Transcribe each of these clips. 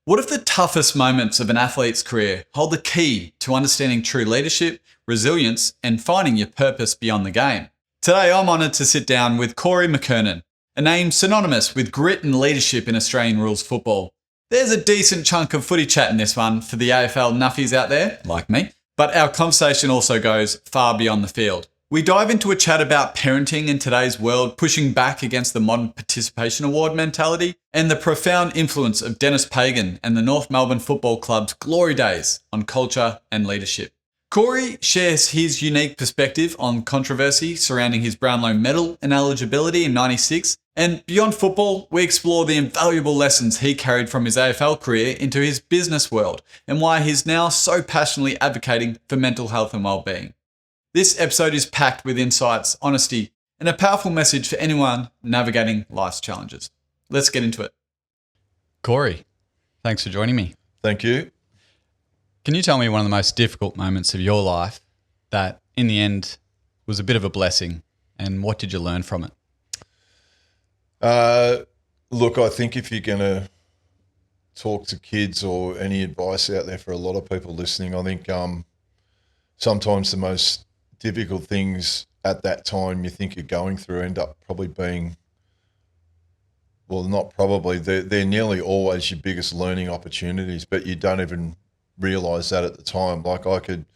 What if the toughest moments of an athlete's career hold the key to understanding true leadership, resilience, and finding your purpose beyond the game? Today, I'm honoured to sit down with Corey McKernan, a name synonymous with grit and leadership in Australian rules football. There's a decent chunk of footy chat in this one for the AFL nuffies out there, like me, but our conversation also goes far beyond the field. We dive into a chat about parenting in today's world, pushing back against the modern participation award mentality, and the profound influence of Dennis Pagan and the North Melbourne Football Club's glory days on culture and leadership. Corey shares his unique perspective on controversy surrounding his Brownlow medal ineligibility in '96, and beyond football, we explore the invaluable lessons he carried from his AFL career into his business world and why he's now so passionately advocating for mental health and well-being. This episode is packed with insights, honesty, and a powerful message for anyone navigating life's challenges. Let's get into it. Corey, thanks for joining me. Thank you. Can you tell me one of the most difficult moments of your life that in the end was a bit of a blessing, and what did you learn from it? Look, I think if you're going to talk to kids or any advice out there for a lot of people listening, I think sometimes the most difficult things at that time you think you're going through end up probably being, well, not probably, they're nearly always your biggest learning opportunities, but you don't even realise that at the time. Like I could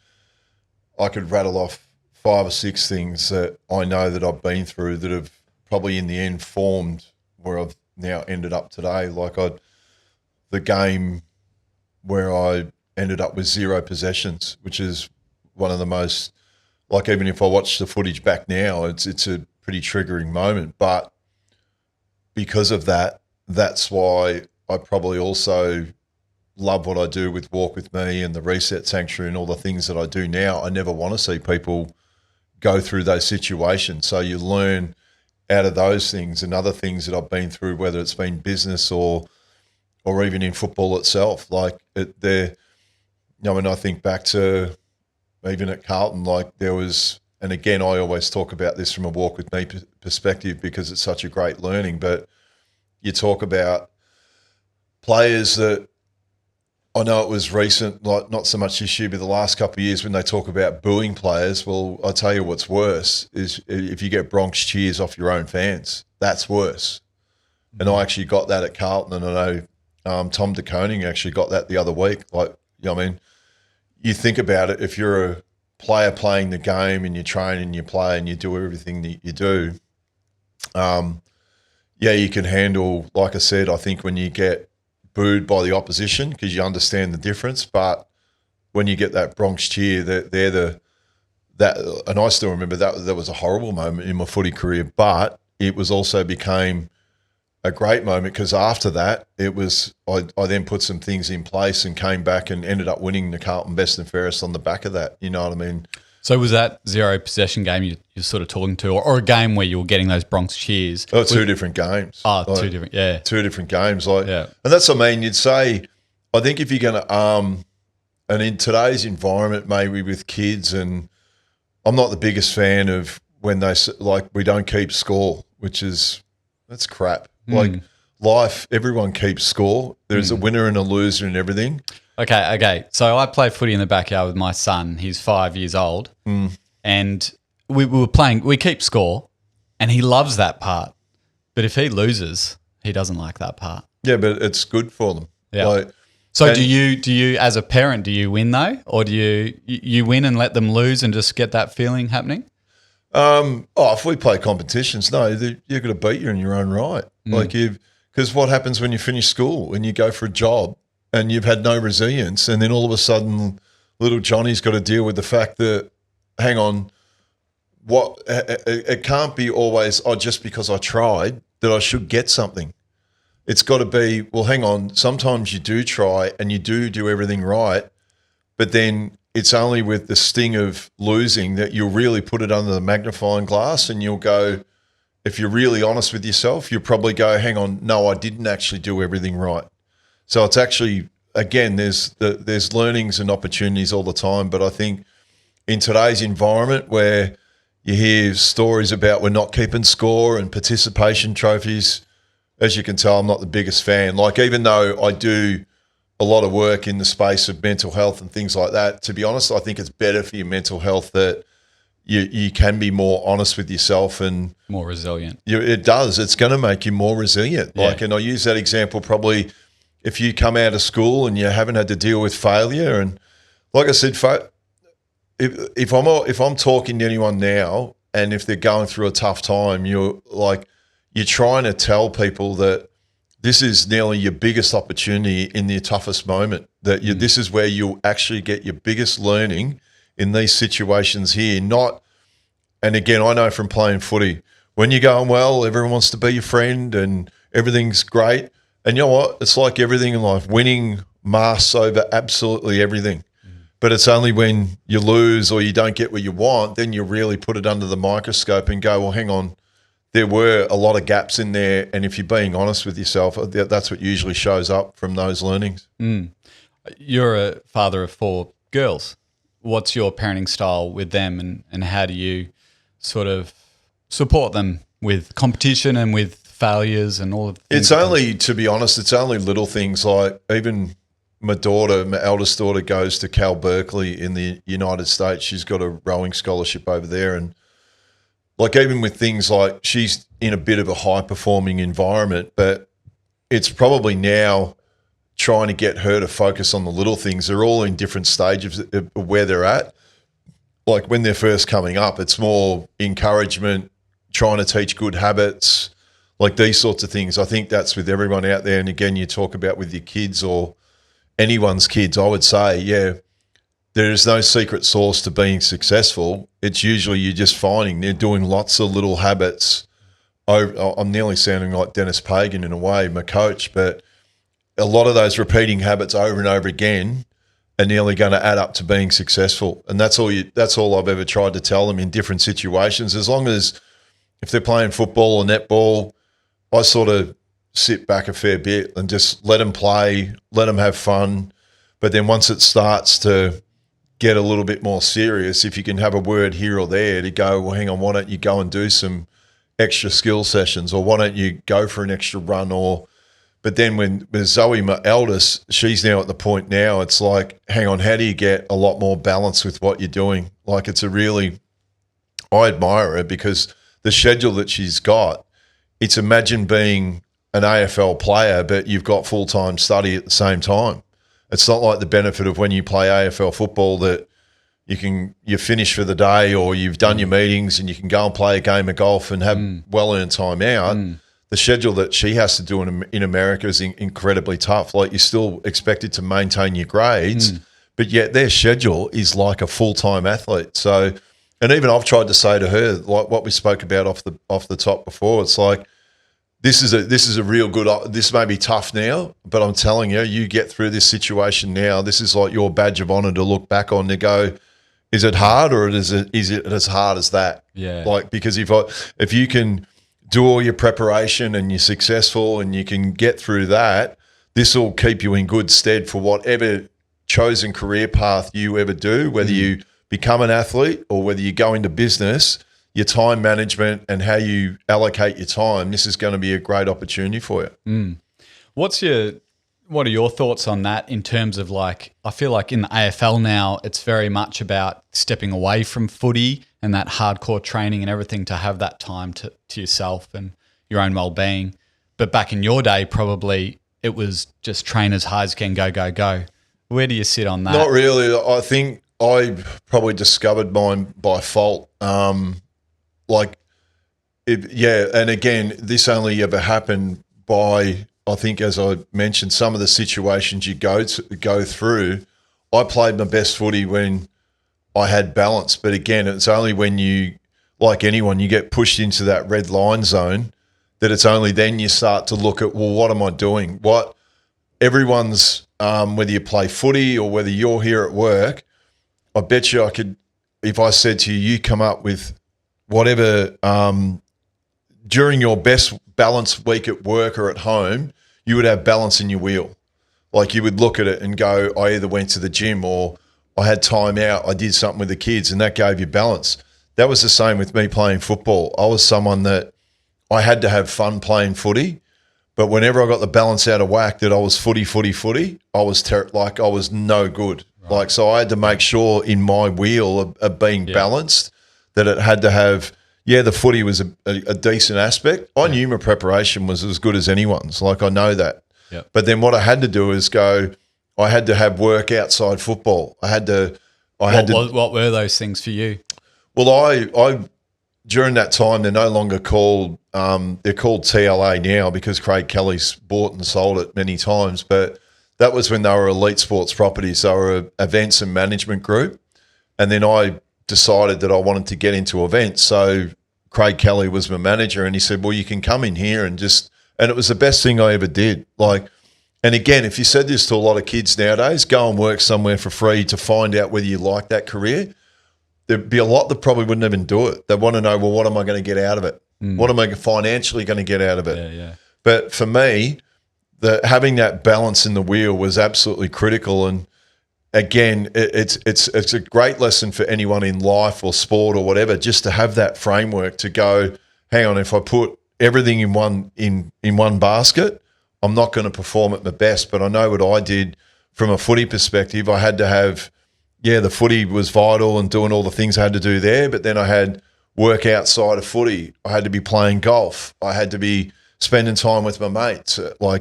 rattle off 5 or 6 things that I know that I've been through that have probably in the end formed where I've now ended up today. Like the game where I ended up with 0 possessions, which is one of the most, like even if I watch the footage back now, it's a pretty triggering moment. But because of that, that's why I probably also love what I do with Walk With Me and the Reset Sanctuary and all the things that I do now. I never want to see people go through those situations. So you learn out of those things and other things that I've been through, whether it's been business or even in football itself. Like when I think back to even at Carlton, like there was, and again, I always talk about this from a Walk With Me perspective because it's such a great learning, but you talk about players that, I know it was recent, like not so much this year, but the last couple of years when they talk about booing players, well, I tell you what's worse is if you get Bronx cheers off your own fans, that's worse. And I actually got that at Carlton, and I know Tom de Koning actually got that the other week. Like, you know what I mean? You think about it, if you're a player playing the game and you train and you play and you do everything that you do, you can handle, like I said, I think when you get booed by the opposition because you understand the difference, but when you get that Bronx cheer, and I still remember that was a horrible moment in my footy career, but it was also became a great moment because after that, it was I then put some things in place and came back and ended up winning the Carlton Best and Fairest on the back of that. You know what I mean? So was that 0 possession game you're sort of talking to, or a game where you were getting those Bronx cheers? Oh, 2 different games. Oh, like, 2 different, yeah. 2 different games. And that's what I mean. You'd say, I think if you're going to, and in today's environment, maybe with kids, and I'm not the biggest fan of when they, like, we don't keep score, that's crap. Like life, everyone keeps score. There's a winner and a loser and everything. Okay. So I play footy in the backyard with my son. He's 5 years old. And we were playing, we keep score, and he loves that part. But if he loses, he doesn't like that part. Yeah, but it's good for them. Yeah. So do you as a parent, do you win though? Or do you win and let them lose and just get that feeling happening? If we play competitions, no, you're going to beat you in your own right. Because what happens when you finish school and you go for a job and you've had no resilience, and then all of a sudden little Johnny's got to deal with the fact that, hang on, it can't be always, just because I tried that I should get something. It's got to be, well, hang on, sometimes you do try and you do everything right, but then it's only with the sting of losing that you'll really put it under the magnifying glass, and you'll go, if you're really honest with yourself, you'll probably go, hang on, no, I didn't actually do everything right. So it's actually, again, there's learnings and opportunities all the time, but I think in today's environment where you hear stories about we're not keeping score and participation trophies, as you can tell, I'm not the biggest fan. Like, even though I do a lot of work in the space of mental health and things like that. To be honest, I think it's better for your mental health that you can be more honest with yourself and more resilient. It does. It's going to make you more resilient. Yeah. And I use that example probably if you come out of school and you haven't had to deal with failure. And like I said, if I'm talking to anyone now, and if they're going through a tough time, you're trying to tell people that this is nearly your biggest opportunity in your toughest moment. That this is where you'll actually get your biggest learning in these situations here. And again, I know from playing footy, when you're going well, everyone wants to be your friend and everything's great. And you know what? It's like everything in life. Winning masks over absolutely everything. But it's only when you lose or you don't get what you want, then you really put it under the microscope and go, well, hang on, there were a lot of gaps in there. And if you're being honest with yourself, that's what usually shows up from those learnings. You're a father of 4 girls. What's your parenting style with them, and how do you sort of support them with competition and with failures and all of the things? To be honest, it's only little things like even my eldest daughter goes to Cal Berkeley in the United States. She's got a rowing scholarship over there. And like even with things like she's in a bit of a high-performing environment, but it's probably now trying to get her to focus on the little things. They're all in different stages of where they're at. Like when they're first coming up, it's more encouragement, trying to teach good habits, like these sorts of things. I think that's with everyone out there. And again, you talk about with your kids or anyone's kids, I would say, yeah, there is no secret sauce to being successful. It's usually you're just finding they're doing lots of little habits. I'm nearly sounding like Dennis Pagan in a way, my coach, but a lot of those repeating habits over and over again are nearly going to add up to being successful. And that's all I've ever tried to tell them in different situations. As long as if they're playing football or netball, I sort of sit back a fair bit and just let them play, let them have fun. But then once it starts to get a little bit more serious, if you can have a word here or there to go, well, hang on, why don't you go and do some extra skill sessions, or why don't you go for an extra run? But then with Zoe, my eldest, she's now at the point now, it's like, hang on, how do you get a lot more balance with what you're doing? Like I admire her because the schedule that she's got, it's imagine being an AFL player, but you've got full-time study at the same time. It's not like the benefit of when you play AFL football that you're finished for the day or you've done your meetings and you can go and play a game of golf and have well-earned time out. The schedule that she has to do in America is incredibly tough. Like you're still expected to maintain your grades, but yet their schedule is like a full-time athlete. So, and even I've tried to say to her, like what we spoke about off the top before, it's like, this is a real good, this may be tough now, but I'm telling you, you get through this situation now, this is like your badge of honor to look back on to go, is it hard or is it as hard as that? Yeah. Like, because if you can do all your preparation and you're successful and you can get through that, this will keep you in good stead for whatever chosen career path you ever do, whether you become an athlete or whether you go into business. Your time management and how you allocate your time, this is going to be a great opportunity for you. What are your thoughts on that in terms of like, I feel like in the AFL now, it's very much about stepping away from footy and that hardcore training and everything to have that time to yourself and your own well-being. But back in your day, probably it was just train as hard as you can, go. Where do you sit on that? Not really. I think I probably discovered mine by fault. And again, this only ever happened by, I think, as I mentioned, some of the situations you go through. I played my best footy when I had balance, but again, it's only when you, like anyone, you get pushed into that red line zone that it's only then you start to look at, well, what am I doing? Everyone's, whether you play footy or whether you're here at work, I bet you I could, if I said to you, you come up with whatever during your best balanced week at work or at home, you would have balance in your wheel. Like you would look at it and go, I either went to the gym or I had time out, I did something with the kids, and that gave you balance. That was the same with me playing football. I was someone that I had to have fun playing footy, But whenever I got the balance out of whack that I was footy, I was I was no good. Right. So I had to make sure in my wheel of being balanced that it had to have, the footy was a decent aspect. I knew my preparation was as good as anyone's. I know that. Yep. But then what I had to do is I had to have work outside football. What were those things for you? Well, I during that time, they're no longer called, they're called TLA now because Craig Kelly's bought and sold it many times. But that was when they were elite sports properties. They were an events and management group. And then I decided that I wanted to get into events. So Craig Kelly was my manager and he said, well, you can come in here and it was the best thing I ever did. And again, if you said this to a lot of kids nowadays, go and work somewhere for free to find out whether you like that career, there'd be a lot that probably wouldn't even do it. They want to know, well, what am I going to get out of it? What am I financially going to get out of it? Yeah. But for me, having that balance in the wheel was absolutely critical. And again, it's a great lesson for anyone in life or sport or whatever, just to have that framework to go, hang on, if I put everything in one basket, I'm not going to perform at my best. But I know what I did from a footy perspective. I had to have, the footy was vital and doing all the things I had to do there, but then I had work outside of footy. I had to be playing golf. I had to be spending time with my mates,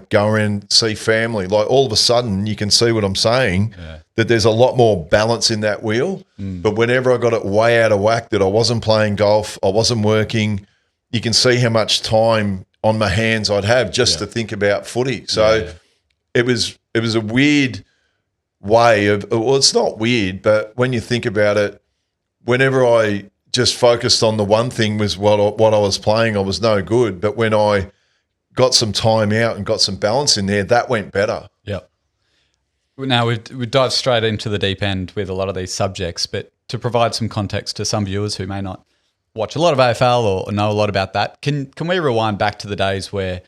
go around, see family. All of a sudden, you can see what I'm saying, that there's a lot more balance in that wheel. But whenever I got it way out of whack, that I wasn't playing golf, I wasn't working, you can see how much time on my hands I'd have just to think about footy. So it was a weird way of, well, it's not weird, but when you think about it, whenever I just focused on the one thing was what I was playing, I was no good. But when I got some time out and got some balance in there, that went better. Yep. Now we've dived straight into the deep end with a lot of these subjects, but to provide some context to some viewers who may not watch a lot of AFL or know a lot about that, can we rewind back to the days where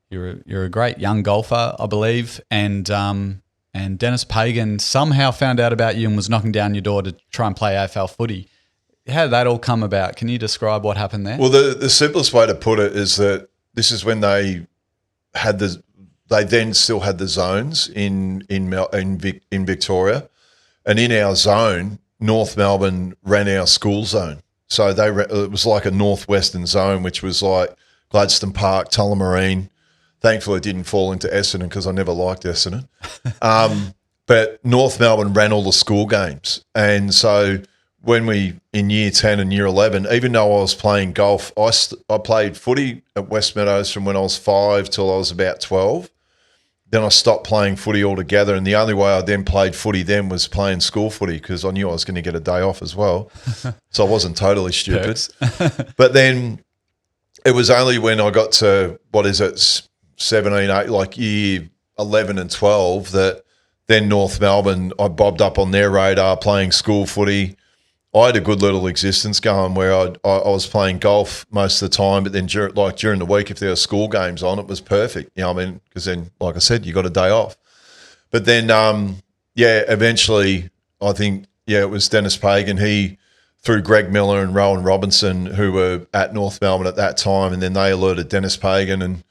you're a great young golfer, I believe, and Dennis Pagan somehow found out about you and was knocking down your door to try and play AFL footy. How did that all come about? Can you describe what happened there? Well, the simplest way to put it is that this is when they then still had the zones in Victoria, and in our zone, North Melbourne ran our school zone. So it was like a northwestern zone, which was like Gladstone Park, Tullamarine. Thankfully, it didn't fall into Essendon because I never liked Essendon. But North Melbourne ran all the school games, and so when in year 10 and year 11, even though I was playing golf, I played footy at West Meadows from when I was 5 till I was about 12. Then I stopped playing footy altogether, and the only way I then played footy then was playing school footy because I knew I was going to get a day off as well. So I wasn't totally stupid. But then it was only when I got to, 17, 8, year 11 and 12, that then North Melbourne, I bobbed up on their radar playing school footy. I had a good little existence going where I was playing golf most of the time, but then during the week, if there were school games on, it was perfect. You know what I mean? Because then, like I said, you got a day off. But then, eventually, I think, it was Dennis Pagan. He, through Greg Miller and Rowan Robinson, who were at North Melbourne at that time, and then they alerted Dennis Pagan, and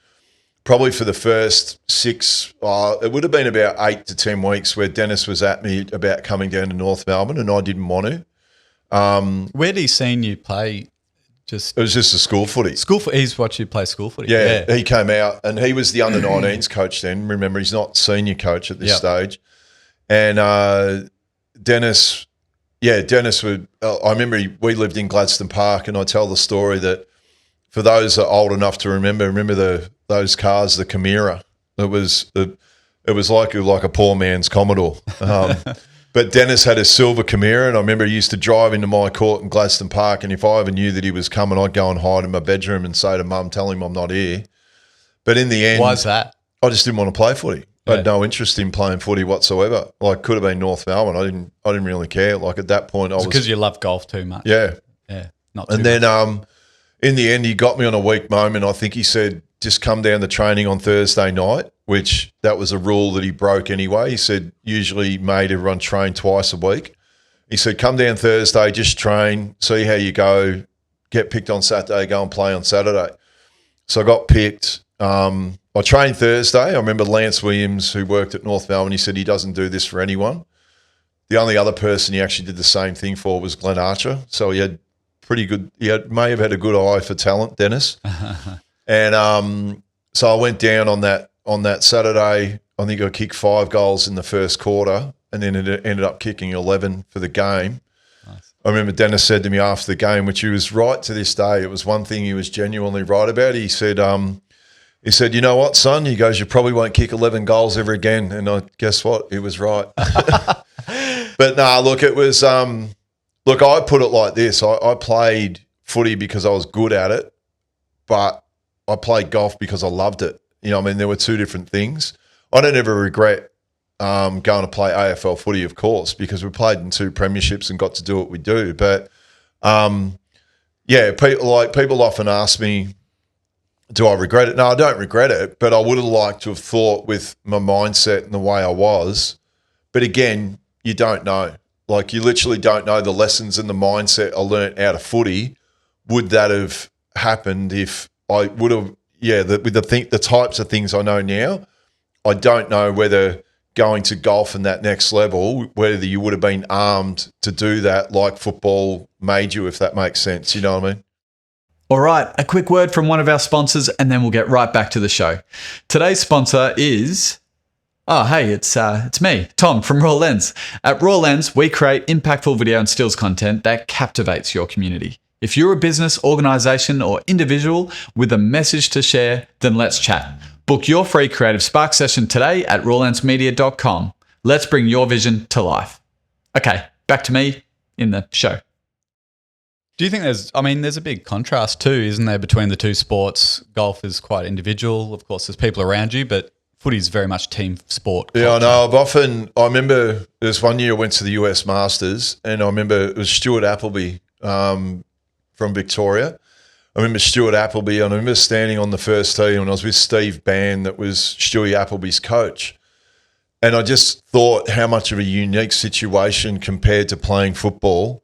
probably for the first 6, it would have been about 8 to 10 weeks where Dennis was at me about coming down to North Melbourne, and I didn't want to. Where did he seen you play? It was just a school footy. He's watched you play school footy. Yeah, he came out and he was the under-19s coach then. Remember, he's not senior coach at this stage. And Dennis would. I remember we lived in Gladstone Park, and I tell the story that for those that are old enough to remember those cars, the Chimera. It was like a poor man's Commodore. But Dennis had a silver Chimera, and I remember he used to drive into my court in Gladstone Park, and if I ever knew that he was coming, I'd go and hide in my bedroom and say to Mum, tell him I'm not here. But in the end... Why is that? I just didn't want to play footy. I had no interest in playing footy whatsoever. Could have been North Melbourne. I didn't really care. At that point, I was... because you love golf too much. Yeah. Yeah, not too And then in the end, he got me on a weak moment. I think he said, just come down to training on Thursday night, which that was a rule that he broke anyway. He said, usually made everyone train twice a week. He said, come down Thursday, just train, see how you go, get picked on Saturday, go and play on Saturday. So I got picked. I I trained Thursday. I remember Lance Williams, who worked at North Melbourne, he said he doesn't do this for anyone. The only other person he actually did the same thing for was Glenn Archer. So he had pretty good, may have had a good eye for talent, Dennis. And so I went down on that Saturday. I think I kicked 5 goals in the first quarter, and then it ended up kicking 11 for the game. Nice. I remember Dennis said to me after the game, which he was right to this day, it was one thing he was genuinely right about. He said, you know what, son? He goes, you probably won't kick 11 goals ever again. And guess what? He was right. But no, look, it was look, I put it like this. I played footy because I was good at it, but I played golf because I loved it. You know, I mean, there were two different things. I don't ever regret going to play AFL footy, of course, because we played in 2 premierships and got to do what we do. But people often ask me, do I regret it? No, I don't regret it, but I would have liked to have thought with my mindset and the way I was. But again, you don't know. Like, you literally don't know the lessons and the mindset I learnt out of footy. Would that have happened if I would have, with the types of things I know now, I don't know whether going to golf and that next level, whether you would have been armed to do that like football made you, if that makes sense. You know what I mean? All right, a quick word from one of our sponsors, and then we'll get right back to the show. Today's sponsor is... it's me, Tom from Raw Lens. At Raw Lens, we create impactful video and stills content that captivates your community. If you're a business, organisation or individual with a message to share, then let's chat. Book your free Creative Spark session today at rawlensmedia.com. Let's bring your vision to life. Okay, back to me in the show. Do you think there's a big contrast too, isn't there, between the two sports? Golf is quite individual. Of course, there's people around you, but footy is very much team sport culture. Yeah, I know. I remember there's one year I went to the US Masters, and I remember it was Stuart Appleby from Victoria. I remember Stuart Appleby, and I remember standing on the first tee, and I was with Steve Bann, that was Stewie Appleby's coach. And I just thought how much of a unique situation compared to playing football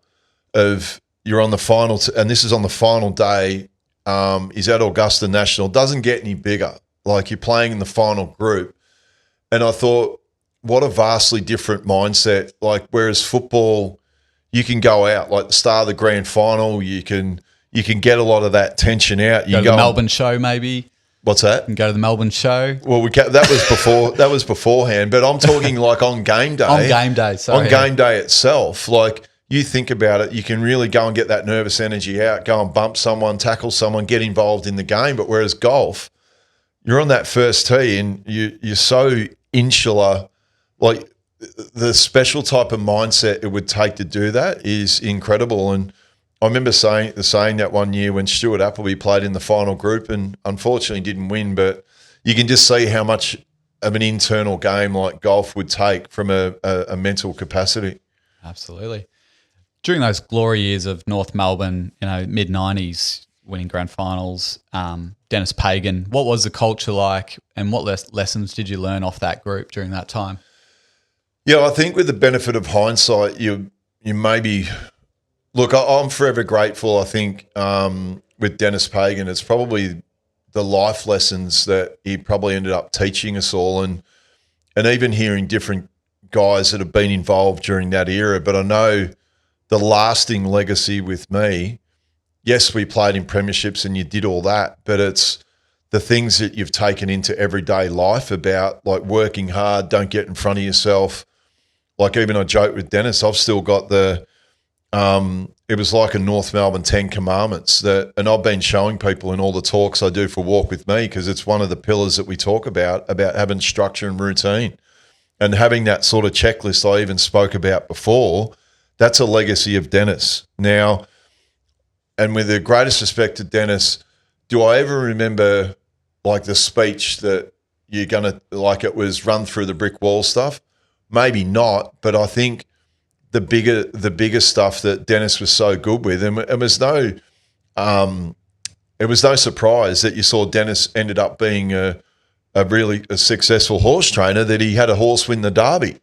of you're on the final, and this is on the final day, is at Augusta National. Doesn't get any bigger. Like, you're playing in the final group. And I thought, what a vastly different mindset. Like, whereas football, you can go out, like the start of the grand final, you can get a lot of that tension out. You go to the Melbourne show, maybe. What's that? You can go to the Melbourne show. Well, that was beforehand, but I'm talking like on game day. On game day, sorry. On game day itself, like, you think about it, you can really go and get that nervous energy out, go and bump someone, tackle someone, get involved in the game. But whereas golf, you're on that first tee and you're so insular. Like, the special type of mindset it would take to do that is incredible. And I remember saying that one year when Stuart Appleby played in the final group and unfortunately didn't win, but you can just see how much of an internal game like golf would take from a mental capacity. Absolutely. During those glory years of North Melbourne, mid-90s, winning grand finals, Dennis Pagan, what was the culture like, and what lessons did you learn off that group during that time? Yeah, I think with the benefit of hindsight, you maybe look. I'm forever grateful. I think with Dennis Pagan, it's probably the life lessons that he probably ended up teaching us all, and even hearing different guys that have been involved during that era. But I know the lasting legacy with me. Yes, we played in premierships and you did all that, but it's the things that you've taken into everyday life about, like, working hard, don't get in front of yourself. Like, even I joke with Dennis, I've still got it was like a North Melbourne 10 Commandments and I've been showing people in all the talks I do for Walk With Me, because it's one of the pillars that we talk about having structure and routine and having that sort of checklist I even spoke about before. That's a legacy of Dennis. Now, and with the greatest respect to Dennis, do I ever remember, like, the speech that you're going to, like, it was run through the brick wall stuff? Maybe not, but I think the bigger stuff that Dennis was so good with, and it was no surprise that you saw Dennis ended up being a really successful horse trainer, that he had a horse win the Derby.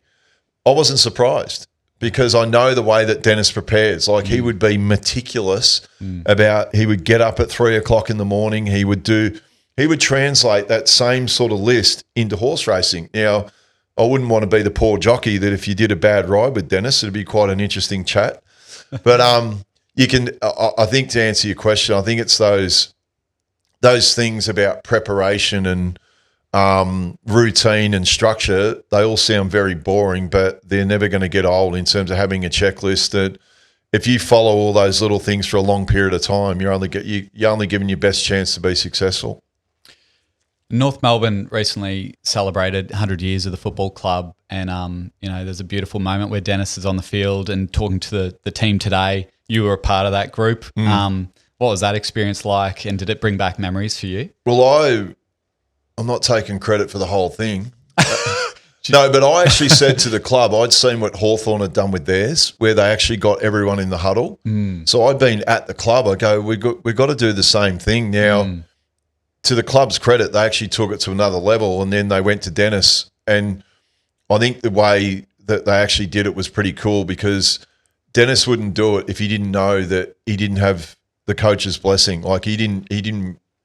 I wasn't surprised, because I know the way that Dennis prepares. Like, he would be meticulous about, he would get up at 3 o'clock in the morning. He would do he would translate that same sort of list into horse racing. Now, I wouldn't want to be the poor jockey that if you did a bad ride with Dennis, it'd be quite an interesting chat. But you can, I think, to answer your question, I think it's those things about preparation and routine and structure. They all sound very boring, but they're never going to get old in terms of having a checklist that if you follow all those little things for a long period of time, you're only giving your best chance to be successful. North Melbourne recently celebrated 100 years of the football club, and there's a beautiful moment where Dennis is on the field and talking to the team today. You were a part of that group. What was that experience like, and did it bring back memories for you? Well, I'm not taking credit for the whole thing. No, but I actually said to the club, I'd seen what Hawthorn had done with theirs, where they actually got everyone in the huddle. So I'd been at the club. I go, we've got to do the same thing now. To the club's credit, they actually took it to another level, and then they went to Dennis. And I think the way that they actually did it was pretty cool, because Dennis wouldn't do it if he didn't know that he didn't have the coach's blessing. Like he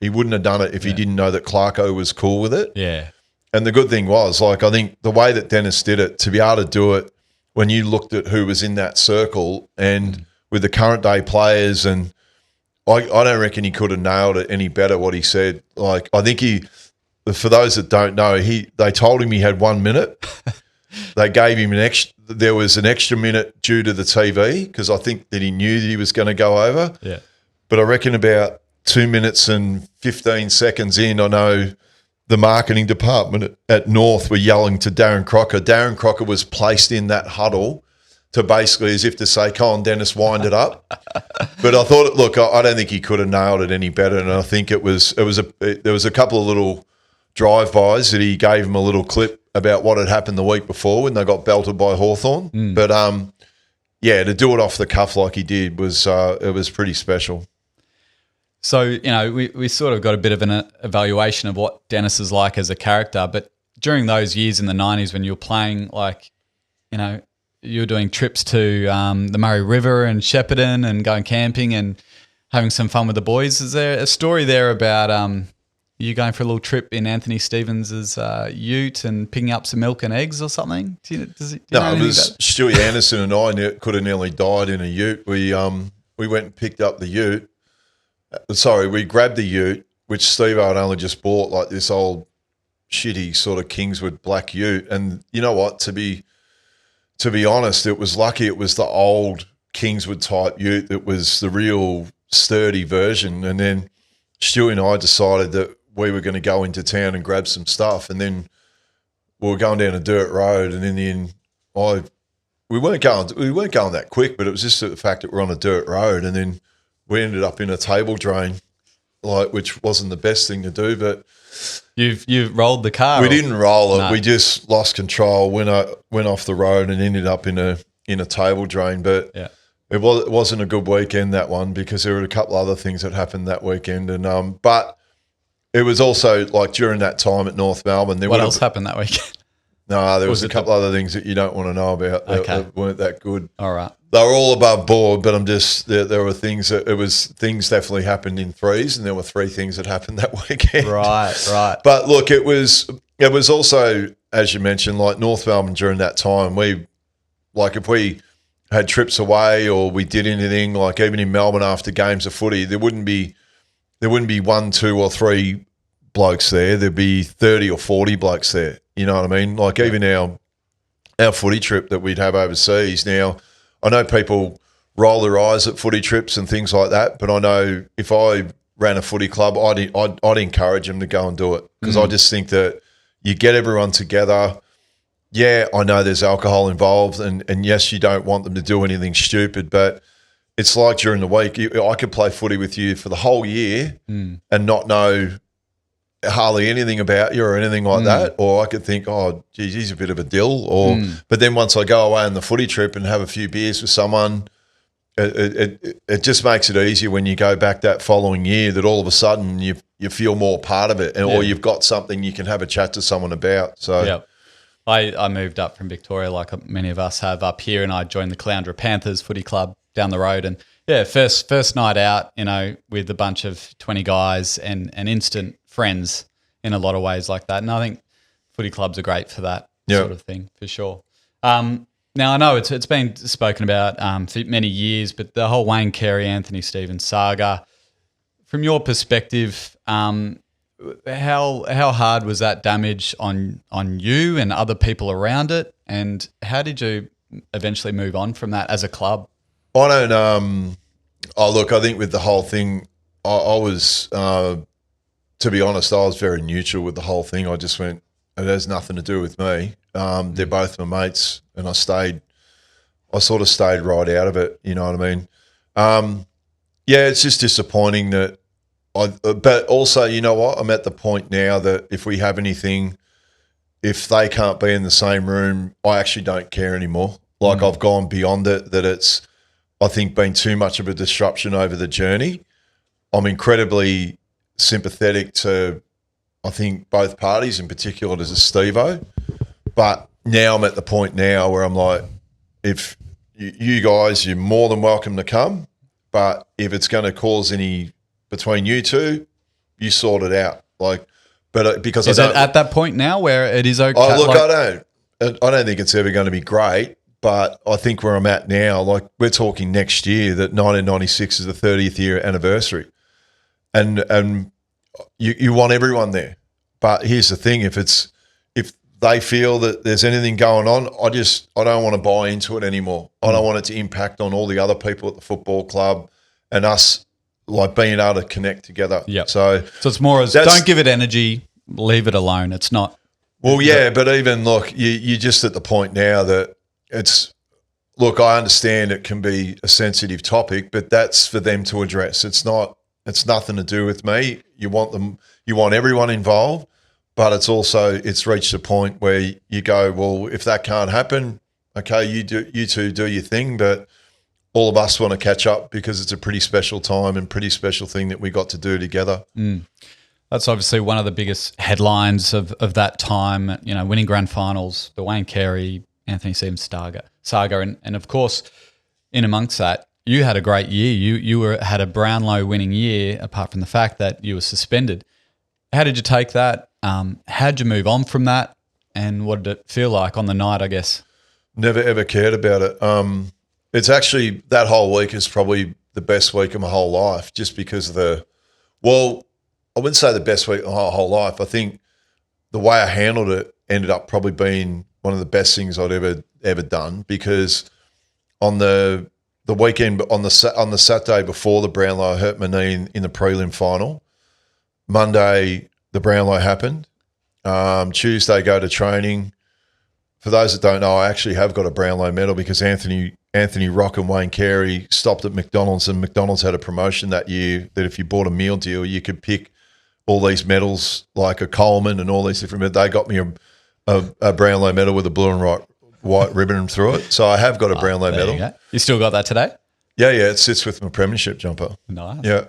wouldn't have done it if he didn't know that Clarko was cool with it. Yeah. And the good thing was, like, I think the way that Dennis did it, to be able to do it when you looked at who was in that circle and with the current day players, and I don't reckon he could have nailed it any better what he said. Like, I think for those that don't know, they told him he had 1 minute. They gave him there was an extra minute due to the TV, because I think that he knew that he was going to go over. Yeah. But I reckon about 2 minutes and 15 seconds in, I know the marketing department at North were yelling to Darren Crocker. Darren Crocker was placed in that huddle to basically, as if to say, "Come on, Dennis, wind it up." But I thought, look, I don't think he could have nailed it any better. And I think there was a couple of little drive-bys that he gave him a little clip about what had happened the week before when they got belted by Hawthorn. But to do it off the cuff like he did was pretty special. So, we sort of got a bit of an evaluation of what Dennis is like as a character, but during those years in the 90s when you were playing, you were doing trips to the Murray River and Shepparton and going camping and having some fun with the boys. Is there a story there about you going for a little trip in Anthony Stevens' ute and picking up some milk and eggs or something? Do you know it was Stewie Anderson and I could have nearly died in a ute. We went and picked up the ute. We grabbed the ute, which Steve had only just bought, like this old shitty sort of Kingswood black ute. And you know what? To be honest, it was lucky it was the old Kingswood type ute that was the real sturdy version. And then Stewie and I decided that we were going to go into town and grab some stuff. And then we were going down a dirt road, and in the end, we weren't going that quick, but it was just the fact that we're on a dirt road, and then we ended up in a table drain, which wasn't the best thing to do. But you've rolled the car. We didn't roll it. No. We just lost control, went off the road, and ended up in a table drain. But it wasn't a good weekend, that one, because there were a couple other things that happened that weekend. And but it was also like during that time at North Melbourne. What else happened that weekend? No, there was a couple other things that you don't want to know about that weren't that good. All right. They were all above board, but there were things things definitely happened in threes, and there were 3 things that happened that weekend. Right. But look, it was also, as you mentioned, like North Melbourne during that time, if we had trips away or we did anything, like even in Melbourne after games of footy, there wouldn't be 1, 2 or 3 blokes there. There'd be 30 or 40 blokes there. You know what I mean? Like even our footy trip that we'd have overseas. Now, I know people roll their eyes at footy trips and things like that, but I know if I ran a footy club, I'd encourage them to go and do it, because I just think that you get everyone together. Yeah, I know there's alcohol involved, and yes, you don't want them to do anything stupid, but it's like during the week, I could play footy with you for the whole year and not know hardly anything about you or anything like that, or I could think, oh, geez, he's a bit of a dill, but then once I go away on the footy trip and have a few beers with someone, it just makes it easier when you go back that following year, that all of a sudden you feel more part of it, or you've got something you can have a chat to someone about. So I moved up from Victoria, like many of us have up here, and I joined the Caloundra Panthers footy club down the road, and first night out, with a bunch of 20 guys and an instant friends in a lot of ways like that. And I think footy clubs are great for that sort of thing, for sure. Now, I know it's been spoken about for many years, but the whole Wayne Carey, Anthony Stevens saga, from your perspective, how hard was that damage on you and other people around it, and how did you eventually move on from that as a club? I don't. Look, I think with the whole thing, I was, to be honest, I was very neutral with the whole thing. I just went, it has nothing to do with me. They're both my mates, and I sort of stayed right out of it. You know what I mean? Yeah, it's just disappointing that but also, you know what? I'm at the point now that if we have anything, if they can't be in the same room, I actually don't care anymore. Like I've gone beyond it, that it's, I think, been too much of a disruption over the journey. I'm incredibly sympathetic to, I think, both parties, in particular to Steve-O. But now I'm at the point now where I'm like, if you guys, you're more than welcome to come, but if it's going to cause any between you two, you sort it out. Like, but because is it at that point now where it is okay? Oh, look, I don't think it's ever going to be great, but I think where I'm at now, like we're talking next year that 1996 is the 30th year anniversary, and you want everyone there. But here's the thing: if they feel that there's anything going on, I don't want to buy into it anymore. I don't want it to impact on all the other people at the football club and us, like being able to connect together. Yeah. So it's more as don't give it energy, leave it alone. It's not. Well, yeah, but even look, you're just at the point now that it's. Look, I understand it can be a sensitive topic, but that's for them to address. It's not. It's nothing to do with me. You want everyone involved, but it's reached a point where you go, well, if that can't happen, okay, you two do your thing, but all of us want to catch up because it's a pretty special time and pretty special thing that we got to do together. That's obviously one of the biggest headlines of that time, you know, winning grand finals, the Wayne Carey, Anthony Stevens saga. And of course, in amongst that, you had a great year. You had a Brownlow winning year, apart from the fact that you were suspended. How did you take that? How did you move on from that? And what did it feel like on the night, I guess? Never ever cared about it. It's actually, that whole week is probably the best week of my whole life, just because I wouldn't say the best week of my whole life. I think the way I handled it ended up probably being one of the best things I'd ever done, because on the weekend, on the Saturday before the Brownlow, I hurt my knee in the prelim final. Monday, the Brownlow happened. Tuesday, go to training. For those that don't know, I actually have got a Brownlow medal because Anthony Rock and Wayne Carey stopped at McDonald's, and McDonald's had a promotion that year that if you bought a meal deal, you could pick all these medals, like a Coleman and all these different medals. They got me a Brownlow medal with a blue and white ribbon through it. So I have got a Brownlow medal. You still got that today? Yeah, it sits with my premiership jumper. Nice. Yeah.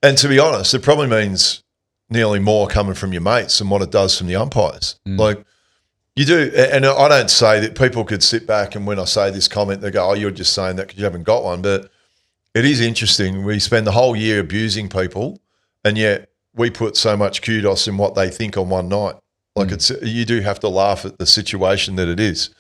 And to be honest, it probably means nearly more coming from your mates than what it does from the umpires. Like, you do, and I don't say that people could sit back and when I say this comment, they go, oh, you're just saying that because you haven't got one. But it is interesting. We spend the whole year abusing people, and yet we put so much kudos in what they think on one night. Like you do have to laugh at the situation that it is.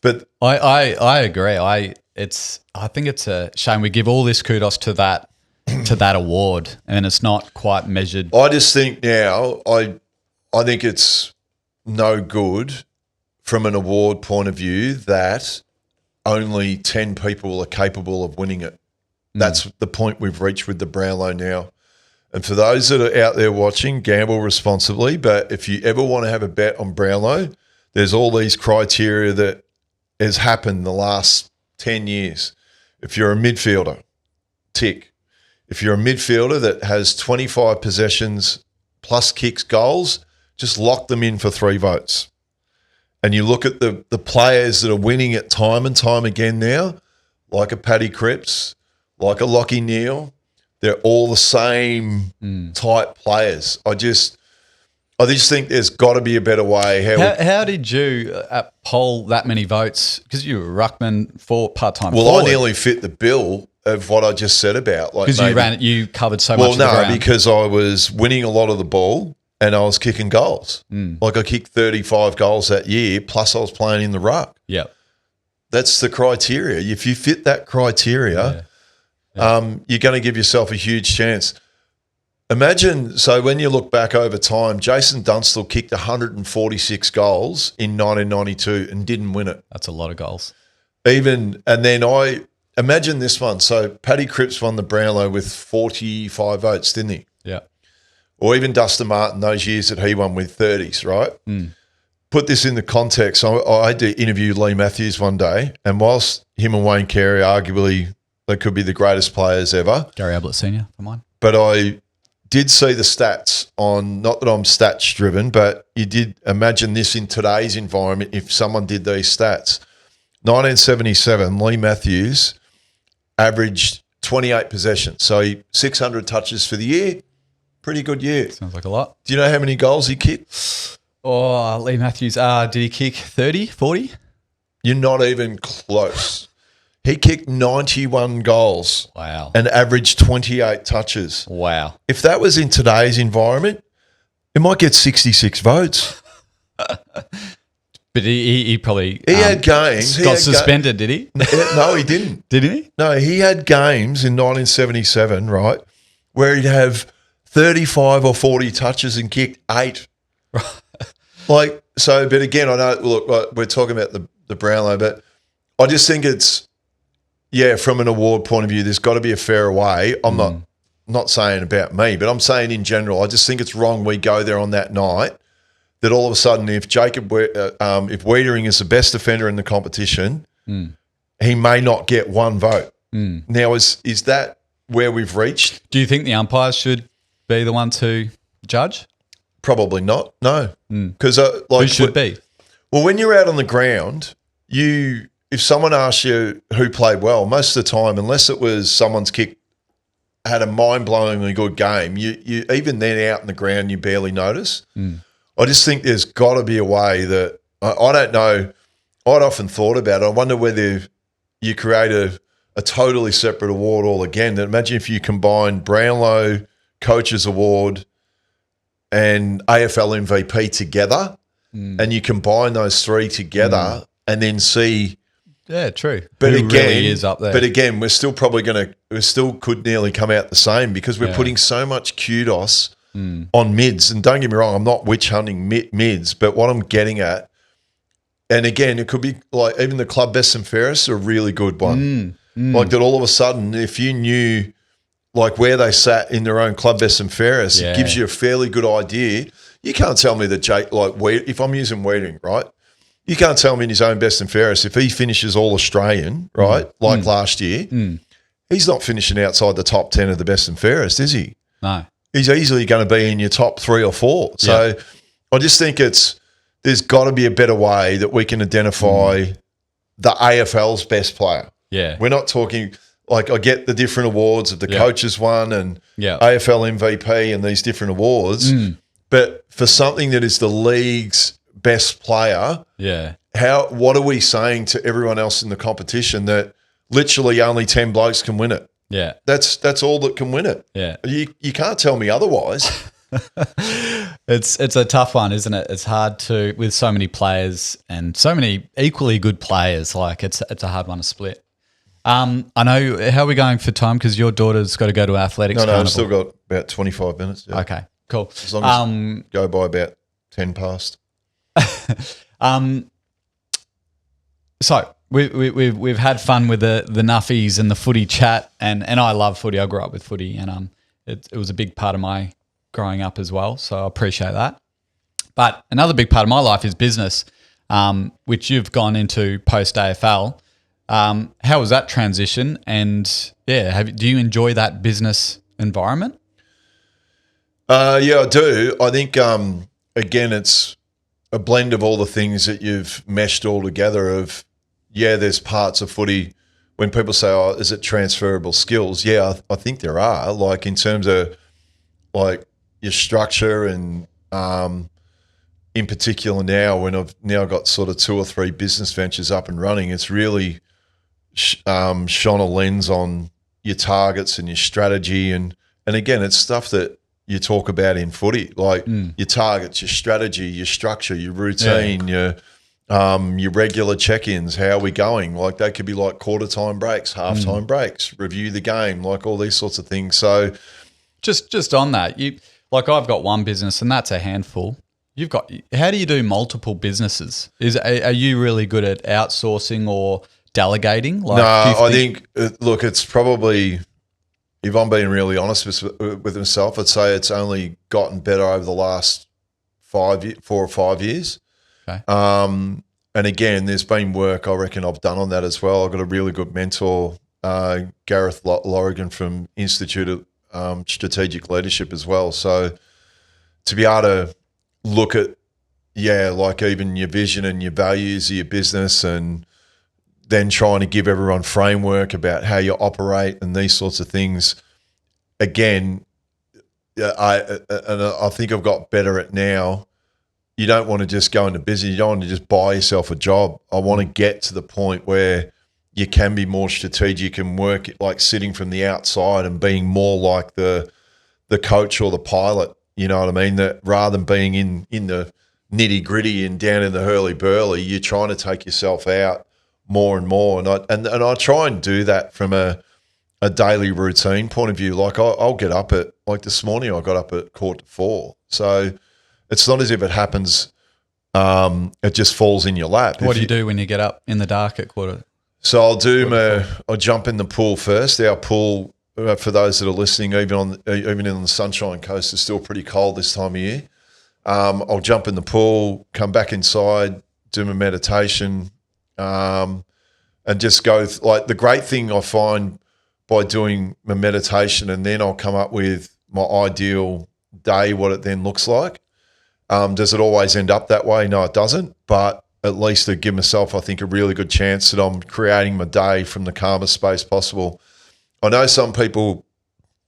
But I agree. I think it's a shame we give all this kudos to that award, and it's not quite measured. I just think now, I think it's no good from an award point of view that only 10 people are capable of winning it. That's the point we've reached with the Brownlow now. And for those that are out there watching, gamble responsibly. But if you ever want to have a bet on Brownlow, there's all these criteria that has happened the last 10 years. If you're a midfielder, tick. If you're a midfielder that has 25 possessions plus kicks, goals, just lock them in for 3 votes. And you look at the players that are winning it time and time again now, like a Paddy Cripps, like a Lachie Neale, they're all the same type players. I I just think there's got to be a better way. How did you poll that many votes? Because you were ruckman for part-time. Well, forward. I nearly fit the bill of what I just said about. Because you covered so much of the Well, ground. no, because I was winning a lot of the ball and I was kicking goals. Like I kicked 35 goals that year, plus I was playing in the ruck. Yep. That's the criteria. If you fit that criteria, you're going to give yourself a huge chance. Imagine, so when you look back over time, Jason Dunstall kicked 146 goals in 1992 and didn't win it. That's a lot of goals. And then I imagine this one. So Paddy Cripps won the Brownlow with 45 votes, didn't he? Yeah. Or even Dustin Martin, those years that he won with 30s, right? Put this in the context. I had to interview Lee Matthews one day, and whilst him and Wayne Carey, arguably, they could be the greatest players ever. Gary Ablett Sr. for mine. But I did see the stats on, not that I'm stats driven, but you did imagine this in today's environment if someone did these stats. 1977, Lee Matthews averaged 28 possessions. So 600 touches for the year. Pretty good year. Sounds like a lot. Do you know how many goals he kicked? Oh, Lee Matthews. Did he kick 30, 40? You're not even close. He kicked 91 goals. Wow. And averaged 28 touches. Wow. If that was in today's environment, it might get 66 votes. But he probably He had games. Got suspended, did he? No, he didn't. Didn't he? No, he had games in 1977, right, where he'd have 35 or 40 touches and kicked 8. But again, I know, look, we're talking about the Brownlow, but I just think it's, from an award point of view, there's got to be a fairer way. I'm not saying about me, but I'm saying in general, I just think it's wrong we go there on that night that all of a sudden if if Wiedering is the best defender in the competition, he may not get one vote. Now, is that where we've reached? Do you think the umpires should be the one to judge? Probably not, no. Because Who should be? Well, when you're out on the ground, if someone asks you who played well, most of the time, unless it was someone's had a mind-blowingly good game, you even then out in the ground, you barely notice. I just think there's got to be a way that I don't know. I'd often thought about it. I wonder whether you create a totally separate award all again. Imagine if you combine Brownlow, Coaches Award, and AFL MVP together, and you combine those three together, and then see. Yeah, true. But Who again, really is up there. But again, we're still probably we still could nearly come out the same because we're putting so much kudos on mids. And don't get me wrong, I'm not witch hunting mids, but what I'm getting at, and again, it could be like even the club best and fairest are a really good one. Like that all of a sudden, if you knew like where they sat in their own club best and fairest, it gives you a fairly good idea. You can't tell me that Jake, if I'm using Wiedering, right? You can't tell me in his own best and fairest, if he finishes all Australian, right, like last year, he's not finishing outside the top 10 of the best and fairest, is he? No. He's easily going to be in your top 3 or 4. So I just think there's got to be a better way that we can identify the AFL's best player. Yeah. We're not talking I get the different awards of the coaches one and AFL MVP and these different awards, but for something that is the league's best player, what are we saying to everyone else in the competition that literally only 10 blokes can win it? Yeah. That's all that can win it. Yeah. You can't tell me otherwise. It's a tough one, isn't it? It's hard to, with so many players and so many equally good players, it's a hard one to split. I know, how are we going for time? Because your daughter's got to go to athletics. No, carnival. I've still got about 25 minutes. Yeah. Okay, cool. As long as go by about 10 past. So we've had fun with the nuffies and the footy chat, and I love footy. I grew up with footy, and it was a big part of my growing up as well. So I appreciate that. But another big part of my life is business, which you've gone into post AFL. How was that transition? And do you enjoy that business environment? Yeah, I do. I think again, it's a blend of all the things that you've meshed all together of, there's parts of footy when people say, oh, is it transferable skills? Yeah, I think there are, in terms of your structure and in particular now, when I've now got sort of 2 or 3 business ventures up and running, it's really shone a lens on your targets and your strategy. And again, it's stuff that you talk about in footy, like your targets, your strategy, your structure, your routine, your regular check-ins. How are we going? Like they could be like quarter time breaks, half-time breaks, review the game, like all these sorts of things. So just on that, I've got one business and that's a handful. How do you do multiple businesses? Are you really good at outsourcing or delegating? I think look, it's probably, if I'm being really honest with myself, I'd say it's only gotten better over the last 4 or 5 years. Okay. And again, there's been work I reckon I've done on that as well. I've got a really good mentor, Gareth Lorigan from Institute of Strategic Leadership as well. So to be able to look at, like even your vision and your values of your business, and then trying to give everyone framework about how you operate and these sorts of things. Again, I think I've got better at now. You don't want to just go into business. You don't want to just buy yourself a job. I want to get to the point where you can be more strategic and work like sitting from the outside and being more like the coach or the pilot. You know what I mean? That rather than being in the nitty gritty and down in the hurly burly, you're trying to take yourself out more and more. And I try and do that from a daily routine point of view. Like I'll get up at, like this morning, I got up at 3:45. So it's not as if it happens, it just falls in your lap. What do you do when you get up in the dark at quarter? So I'll jump in the pool first. Our pool, for those that are listening, even in the Sunshine Coast, is still pretty cold this time of year. I'll jump in the pool, come back inside, do my meditation, and just go. Like the great thing I find by doing my meditation, and then I'll come up with my ideal day, what it then looks like. Does it always end up that way? No, it doesn't. But at least to give myself, I think, a really good chance that I'm creating my day from the calmest space possible. I know some people,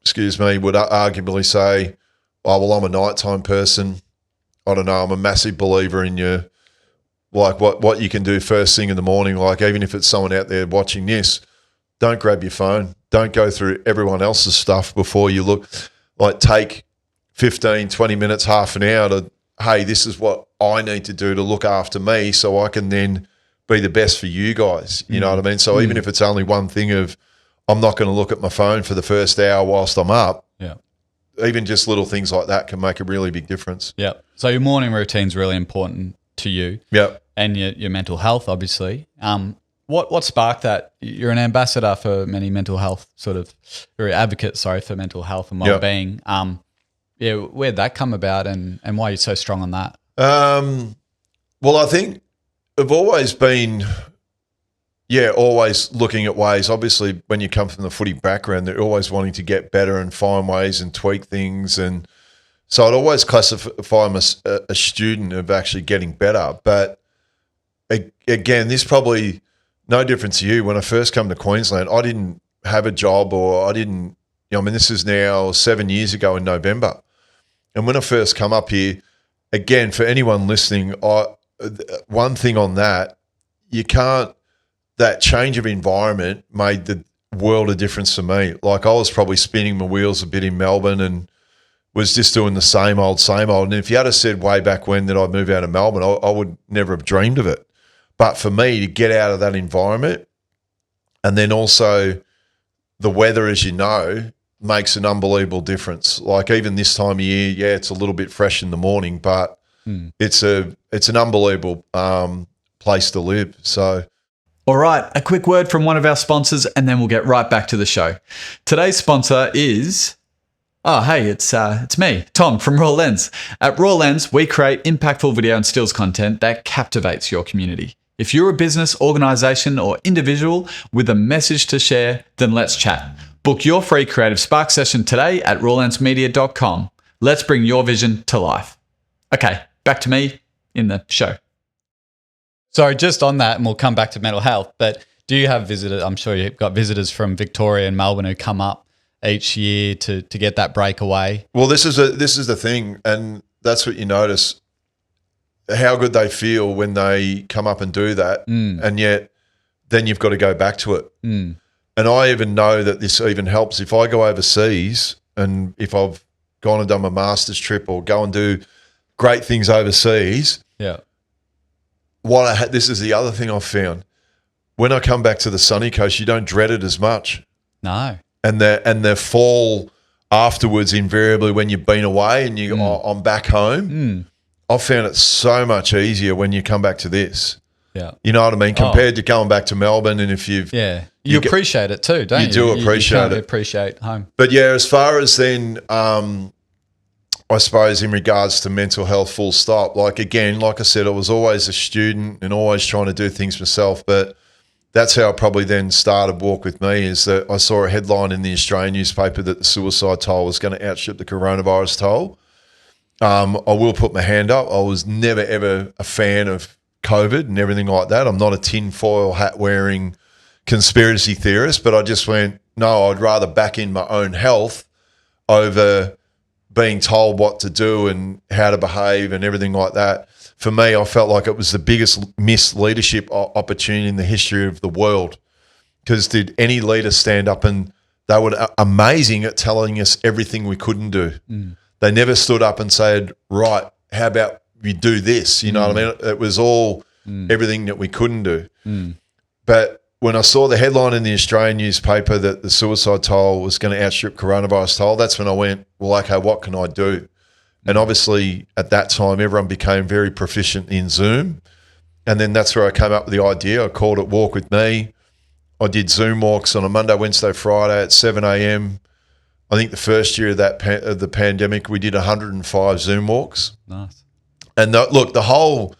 would arguably say, oh, well, I'm a nighttime person. I don't know. I'm a massive believer in what you can do first thing in the morning. Like even if it's someone out there watching this, don't grab your phone. Don't go through everyone else's stuff before you look. Like take 15, 20 minutes, half an hour to, hey, this is what I need to do to look after me so I can then be the best for you guys. You know what I mean? So even if it's only one thing of I'm not going to look at my phone for the first hour whilst I'm up, even just little things like that can make a really big difference. Yeah. So your morning routine's really important to you. Yeah. And your mental health, obviously. What sparked that? You're an ambassador for many mental health you're an advocate, for mental health and well-being. Where'd that come about and why are you so strong on that? Well, I think I've always been, always looking at ways. Obviously, when you come from the footy background, they're always wanting to get better and find ways and tweak things. And so I'd always classify them as a student of actually getting better. But again, this probably no different to you. When I first come to Queensland, I didn't have a job this is now 7 years ago in November. And when I first come up here, again, for anyone listening, one thing on that, that change of environment made the world of difference for me. Like I was probably spinning my wheels a bit in Melbourne and was just doing the same old. And if you had said way back when that I'd move out of Melbourne, I would never have dreamed of it. But for me to get out of that environment, and then also the weather, as you know, makes an unbelievable difference. Like even this time of year, it's a little bit fresh in the morning, but it's an unbelievable place to live. So, all right, a quick word from one of our sponsors, and then we'll get right back to the show. Today's sponsor is, it's me, Tom from Raw Lens. At Raw Lens, we create impactful video and stills content that captivates your community. If you're a business, organization, or individual with a message to share, then let's chat. Book your free Creative Spark session today at rawlensmedia.com. Let's bring your vision to life. Okay, back to me in the show. So just on that, and we'll come back to mental health, but do you have visitors? I'm sure you've got visitors from Victoria and Melbourne who come up each year to get that breakaway. Well, this is the thing, and that's what you notice. how good they feel when they come up and do that, and yet then you've got to go back to it. And I even know that this even helps if I go overseas, and if I've gone and done my master's trip or go and do great things overseas. Yeah. This is the other thing I've found. When I come back to the sunny coast, you don't dread it as much. No. And the fall afterwards, invariably, when you've been away and I'm back home, I've found it so much easier when you come back to this. Yeah. You know what I mean? Compared to going back to Melbourne, and if you've... Yeah. You appreciate it too, don't you? You do appreciate it. Appreciate home. But yeah, as far as then, I suppose in regards to mental health, full stop, like again, like I said, I was always a student and always trying to do things myself, but that's how I probably then started Walk With Me, is that I saw a headline in the Australian newspaper that the suicide toll was going to outstrip the coronavirus toll. I will put my hand up. I was never, ever a fan of COVID and everything like that. I'm not a tinfoil hat wearing conspiracy theorist, but I just went, no, I'd rather back in my own health over being told what to do and how to behave and everything like that. For me, I felt like it was the biggest missed leadership opportunity in the history of the world, because did any leader stand up and they were amazing at telling us everything we couldn't do. They never stood up and said, right, how about we do this? You know what I mean? It was all everything that we couldn't do. But when I saw the headline in the Australian newspaper that the suicide toll was going to outstrip coronavirus toll, that's when I went, well, okay, what can I do? And obviously at that time, everyone became very proficient in Zoom. And then that's where I came up with the idea. I called it Walk With Me. I did Zoom walks on a Monday, Wednesday, Friday at 7 a.m. I think the first year of the pandemic, we did 105 Zoom walks. Nice. And look, the whole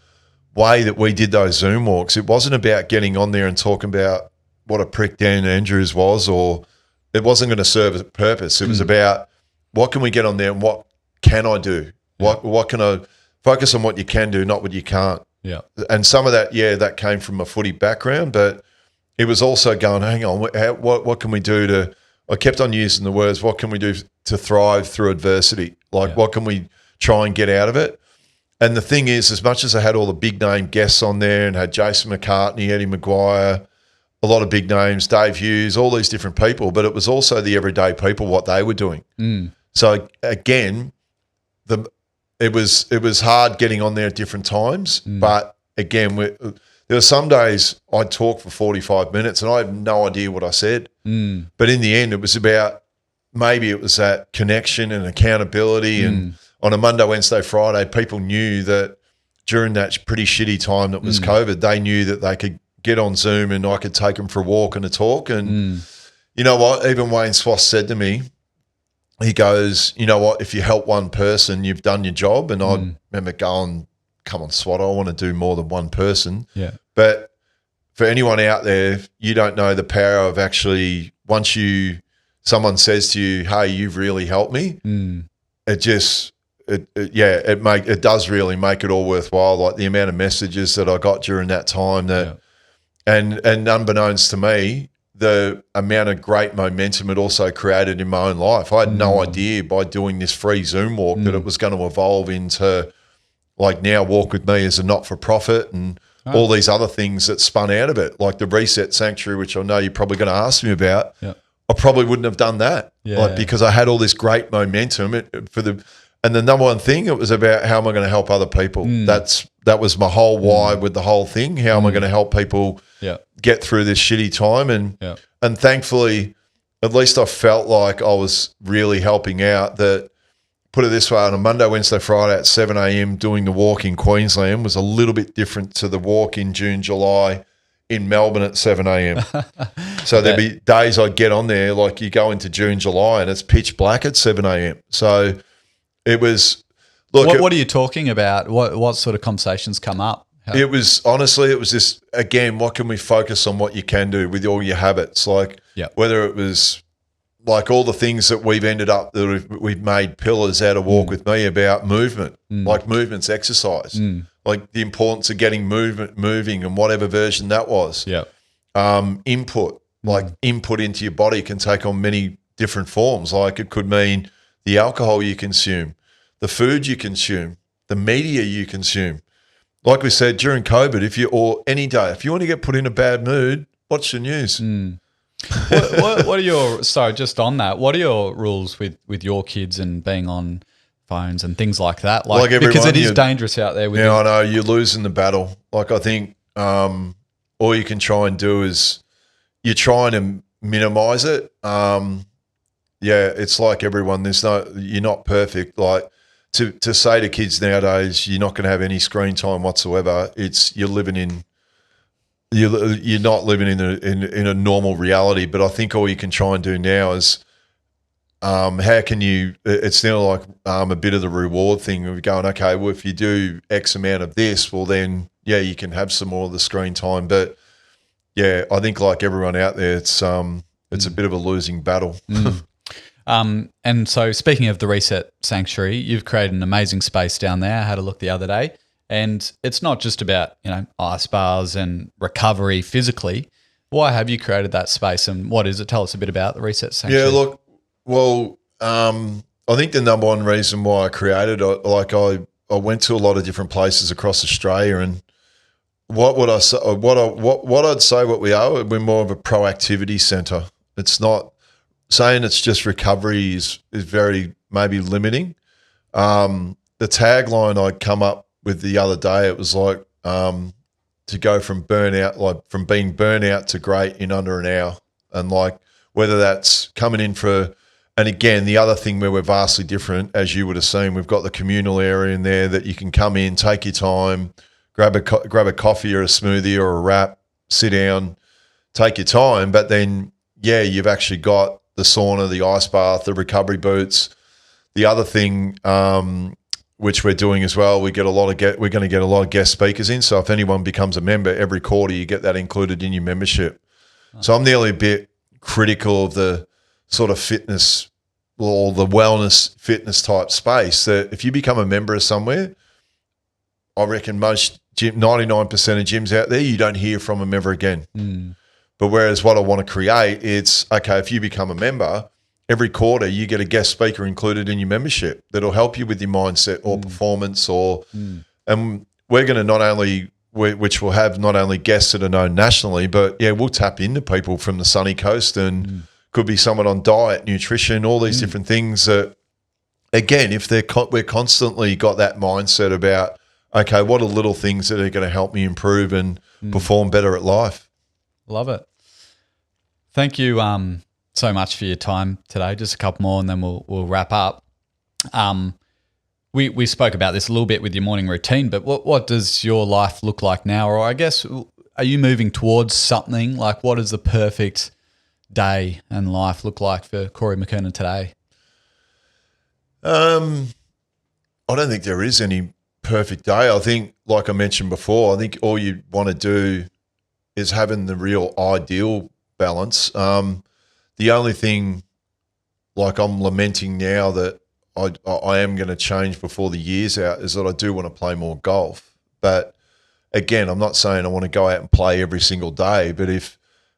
way that we did those Zoom walks, it wasn't about getting on there and talking about what a prick Dan Andrews was, or it wasn't going to serve a purpose. It was about what can we get on there and what can I do? What can I focus on what you can do, not what you can't. Yeah. And some of that, that came from a footy background, but it was also going, hang on, what can we do to, I kept on using the words, what can we do to thrive through adversity? Like, what can we try and get out of it? And the thing is, as much as I had all the big name guests on there and had Jason McCartney, Eddie Maguire, a lot of big names, Dave Hughes, all these different people, but it was also the everyday people, what they were doing. So again, it was hard getting on there at different times, but again, there were some days I'd talk for 45 minutes and I had no idea what I said. But in the end, it was about, maybe it was that connection and accountability. And on a Monday, Wednesday, Friday, people knew that during that pretty shitty time that was COVID, they knew that they could get on Zoom and I could take them for a walk and a talk. And you know what? Even Wayne Swass said to me, he goes, you know what? If you help one person, you've done your job. And I remember going, come on, Swat, I want to do more than one person. Yeah. But for anyone out there, you don't know the power of actually, once someone says to you, hey, you've really helped me, it just, it does really make it all worthwhile. Like the amount of messages that I got during that time and unbeknownst to me, the amount of great momentum it also created in my own life. I had no idea by doing this free Zoom walk that it was going to evolve into, like, now Walk With Me as a not-for-profit and all these other things that spun out of it, like the Reset Sanctuary, which I know you're probably going to ask me about. Yeah. I probably wouldn't have done that, because I had all this great momentum and the number one thing, it was about how am I going to help other people. That was my whole why with the whole thing. How am I going to help people get through this shitty time? And thankfully, at least I felt like I was really helping out. That, put it this way, on a Monday, Wednesday, Friday at 7 a.m. doing the walk in Queensland was a little bit different to the walk in June, July in Melbourne at 7 a.m. So there'd be days I'd get on there, like you go into June, July and it's pitch black at 7 a.m. So it was, look. What are you talking about? What sort of conversations come up? It was, honestly, it was just, again, what can we focus on what you can do with all your habits? Like whether it was like all the things that we've ended up, that we've made pillars out of Walk With Me about movement, like movement's exercise, like the importance of getting moving and whatever version that was. Input, like input into your body can take on many different forms. Like it could mean the alcohol you consume, the food you consume, the media you consume. like we said, during COVID, or any day, if you want to get put in a bad mood, watch the news. What are your, just on that, what are your rules with your kids and being on phones and things like that? Like everyone, because it is dangerous out there. Yeah, I know, you're losing the battle. Like, I think all you can try and do is you're trying to minimise it. It's like everyone. You're not perfect. Like to say to kids nowadays, you're not going to have any screen time whatsoever. You're not living in a normal reality. But I think all you can try and do now is how can you? It's now like a bit of the reward thing of going, okay, well, if you do X amount of this, well then you can have some more of the screen time. But yeah, I think like everyone out there, it's a bit of a losing battle. And so speaking of the Reset Sanctuary, you've created an amazing space down there. I had a look the other day, and it's not just about, ice bars and recovery physically. Why have you created that space, and what is it? Tell us a bit about the Reset Sanctuary. Yeah, look, well, I think the number one reason why I created it, I went to a lot of different places across Australia, and what would I say? What I'd say, what we are, we're more of a proactivity centre. It's not saying it's just recovery is very maybe limiting. The tagline I'd come up with the other day, it was like to go from burnout, like from being burnout to great in under an hour, and like whether that's coming in for. And again, the other thing where we're vastly different, as you would have seen, we've got the communal area in there that you can come in, take your time, grab a coffee or a smoothie or a wrap, sit down, take your time. But then, you've actually got the sauna, the ice bath, the recovery boots. The other thing, which we're doing as well, we're going to get a lot of guest speakers in. So if anyone becomes a member every quarter, you get that included in your membership. So I'm nearly a bit critical of the sort of fitness or the wellness fitness type space that if you become a member of somewhere, I reckon 99% of gyms out there, you don't hear from them ever again. But whereas what I want to create, it's, okay, if you become a member, every quarter you get a guest speaker included in your membership that'll help you with your mindset or performance and we're going to which will have not only guests that are known nationally, but we'll tap into people from the sunny coast and could be someone on diet, nutrition, all these different things that, again, if we're constantly got that mindset about, okay, what are little things that are going to help me improve and perform better at life? Love it. Thank you so much for your time today. Just a couple more and then we'll wrap up. We spoke about this a little bit with your morning routine, but what does your life look like now? Or I guess, are you moving towards something? Like, what is the perfect day and life look like for Corey McKernan today? I don't think there is any perfect day. I think, like I mentioned before, I think all you want to do is having the real ideal balance. The only thing, like I'm lamenting now that I am going to change before the year's out, is that I do want to play more golf. But again, I'm not saying I want to go out and play every single day, but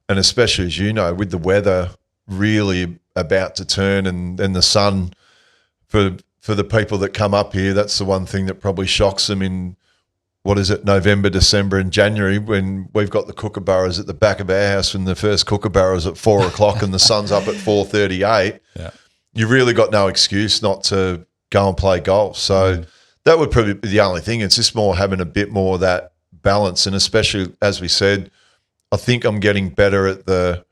and especially as you know, with the weather really about to turn and the sun, for the people that come up here, that's the one thing that probably shocks them in, November, December and January, when we've got the kookaburras at the back of our house and the first kookaburras at 4 o'clock and the sun's up at 4:38. Yeah. You really got no excuse not to go and play golf. So that would probably be the only thing. It's just more having a bit more of that balance. And especially, as we said, I think I'm getting better at the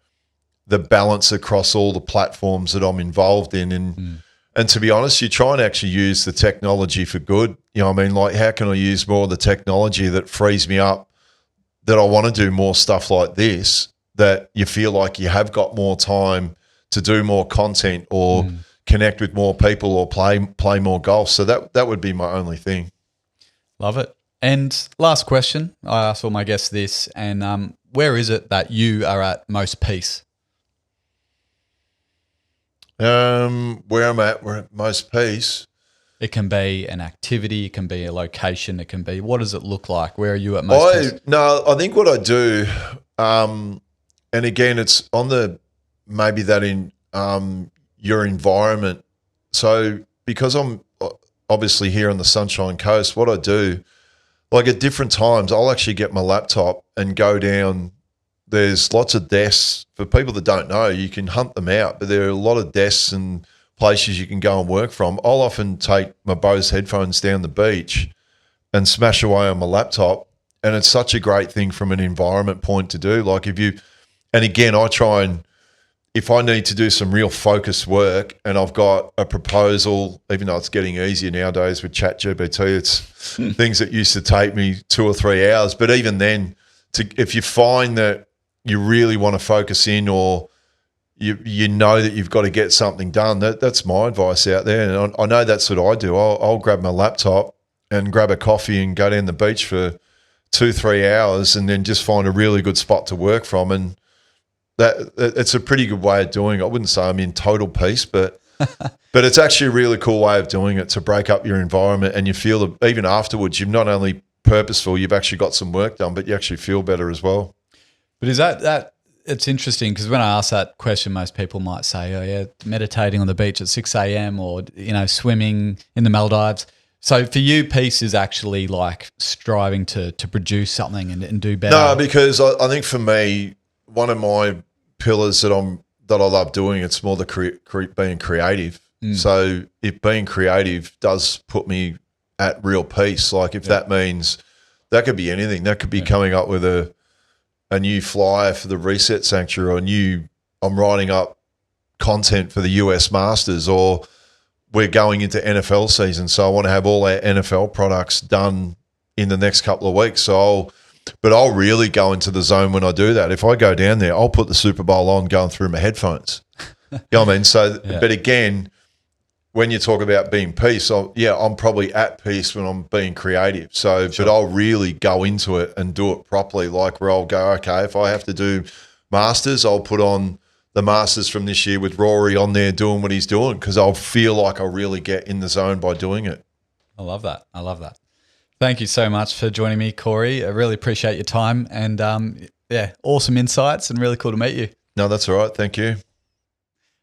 balance across all the platforms that I'm involved in. And to be honest, you try and actually use the technology for good. You know what I mean? Like, how can I use more of the technology that frees me up, that I want to do more stuff like this, that you feel like you have got more time to do more content or connect with more people or play more golf. So that would be my only thing. Love it. And last question, I ask all my guests this, and where is it that you are at most peace? Where I'm at, we're at most peace. It can be an activity, it can be a location, it can be, what does it look like? Where are you at most peace? No, I think what I do, and again, it's on maybe that in your environment. So because I'm obviously here on the Sunshine Coast, what I do, like at different times, I'll actually get my laptop and go down. There's lots of desks. For people that don't know, you can hunt them out, but there are a lot of desks and places you can go and work from. I'll often take my Bose headphones down the beach and smash away on my laptop. And it's such a great thing from an environment point to do. Like and again, I try and, if I need to do some real focused work and I've got a proposal, even though it's getting easier nowadays with ChatGPT, it's things that used to take me 2 or 3 hours. But even then, if you find that you really want to focus in, or you know that you've got to get something done, that's my advice out there. And I know that's what I do. I'll grab my laptop and grab a coffee and go down the beach for 2-3 hours and then just find a really good spot to work from. And it's a pretty good way of doing it. I wouldn't say I'm in total peace, but it's actually a really cool way of doing it, to break up your environment, and you feel that even afterwards you're not only purposeful, you've actually got some work done, but you actually feel better as well. But is that it's interesting, because when I ask that question, most people might say, oh yeah, meditating on the beach at 6 a.m. or, swimming in the Maldives. So for you, peace is actually like striving to produce something and do better. No, because I think for me, one of my pillars that I love doing, it's more the being creative. So if being creative does put me at real peace, like if that means, that could be anything. That could be coming up with a new flyer for the Reset Sanctuary, or I'm writing up content for the US Masters, or we're going into NFL season, so I want to have all our NFL products done in the next couple of weeks. But I'll really go into the zone when I do that. If I go down there, I'll put the Super Bowl on going through my headphones. You know what I mean? So, but again, when you talk about being peace, I'm probably at peace when I'm being creative. So, but I'll really go into it and do it properly, like where I'll go, okay, if I have to do Masters, I'll put on the Masters from this year with Rory on there doing what he's doing, because I'll feel like I'll really get in the zone by doing it. I love that. Thank you so much for joining me, Corey. I really appreciate your time, and awesome insights, and really cool to meet you. No, that's all right. Thank you.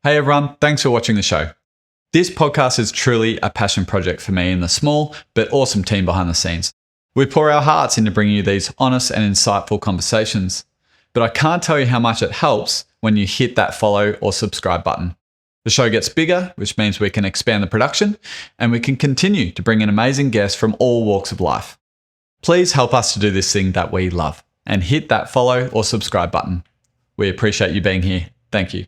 Hey everyone, thanks for watching the show. This podcast is truly a passion project for me and the small but awesome team behind the scenes. We pour our hearts into bringing you these honest and insightful conversations, but I can't tell you how much it helps when you hit that follow or subscribe button. The show gets bigger, which means we can expand the production, and we can continue to bring in amazing guests from all walks of life. Please help us to do this thing that we love, and hit that follow or subscribe button. We appreciate you being here. Thank you.